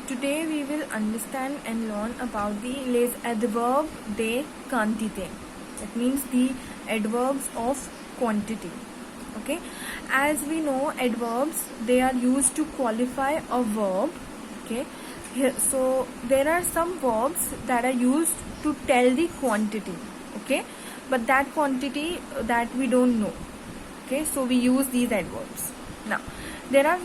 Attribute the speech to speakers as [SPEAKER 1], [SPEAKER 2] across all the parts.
[SPEAKER 1] Today we will understand and learn about the les adverbs de quantité. That means the adverbs of quantity. Okay, as we know, adverbs, they are used to qualify a verb. Okay, so there are some verbs that are used to tell the quantity. Okay, but that quantity that we don't know. Okay, so we use these adverbs. Now there are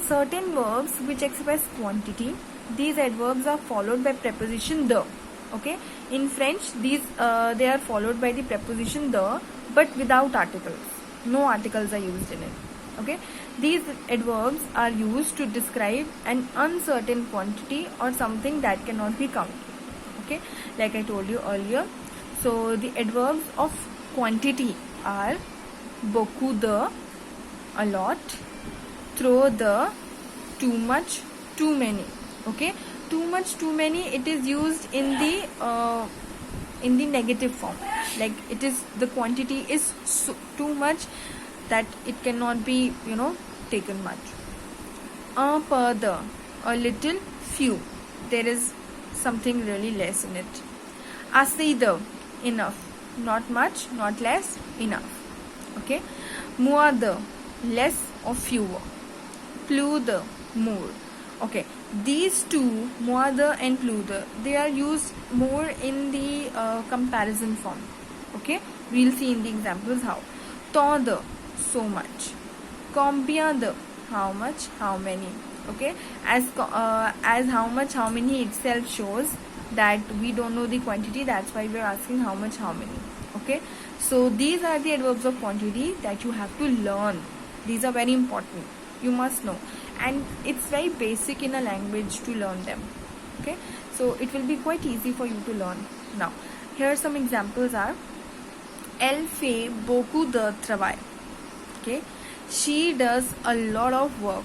[SPEAKER 1] certain verbs which express quantity. These adverbs are followed by preposition the. Okay, in French these they are followed by the preposition the, but without articles. No articles are used in it. Okay, these adverbs are used to describe an uncertain quantity or something that cannot be counted. Okay, like I told you earlier. So the adverbs of quantity are beaucoup de, a lot, trop de, too much, too many. Okay, too much, too many, it is used in the negative form. Like it is, the quantity is too much that it cannot be taken much. Un peu de, a little, few, there is something really less in it. Assez de, enough, not much, not less, enough. Okay, moins de, less or fewer. Plus de, more. Okay, these two, moins de and plus de, they are used more in the comparison form. Okay, we'll see in the examples how. Tant de, so much. Combien de, how much, how many. Okay, as how much, how many itself shows that we don't know the quantity, that's why we are asking how much, how many. Okay, so these are the adverbs of quantity that you have to learn. These are very important, you must know, and it's very basic in a language to learn them. Okay, so it will be quite easy for you to learn. Now here some examples are: elle fait beaucoup de travail. Okay, she does a lot of work.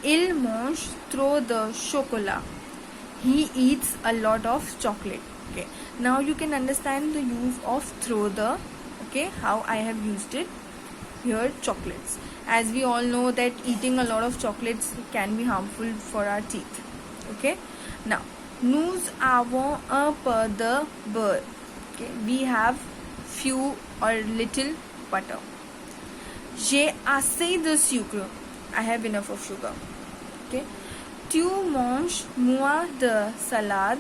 [SPEAKER 1] Il mange trop de chocolat. He eats a lot of chocolate. Okay, now you can understand the use of trop de. Okay, how I have used it here. Chocolates, as we all know that eating a lot of chocolates can be harmful for our teeth. Okay, now nous avons un peu de beurre. Okay, we have few or little butter. J'ai assez de sucre, I have enough of sugar. Okay, tu manges moins de salade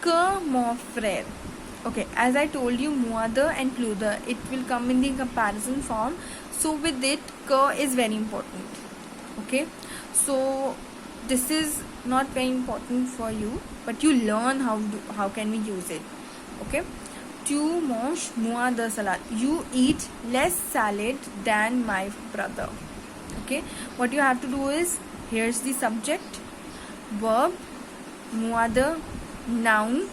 [SPEAKER 1] que mon frère. Okay, as I told you, moins de and plus de, it will come in the comparison form. So with it, que is very important. Okay, so this is not very important for you, but you learn how can we use it. Okay, tu manges moins de salade. You eat less salad than my brother. Okay, what you have to do is, here's the subject, verb, moins de, noun,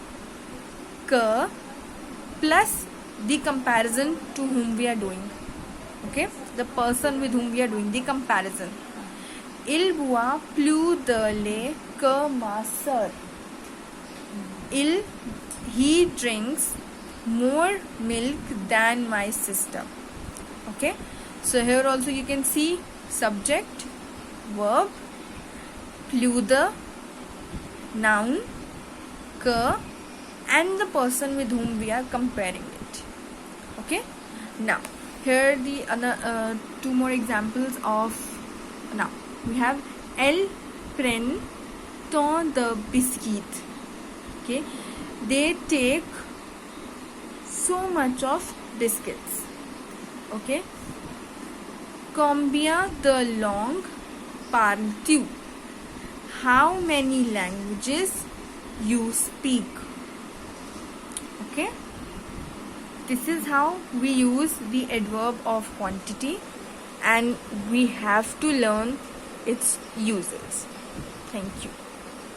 [SPEAKER 1] que, plus the comparison to whom we are doing. Okay, the person with whom we are doing the comparison. Il boit plus de lait que ma sœur. He drinks more milk than my sister. Okay, so here also you can see subject, verb, plus de, noun, que, and the person with whom we are comparing it. Okay, now here the two more examples of. Now we have elle prend tant de biscuits. Okay, they take so much of biscuits. Okay, combien de langues parles-tu? How many languages you speak? Okay, this is how we use the adverb of quantity, and we have to learn its uses. Thank you.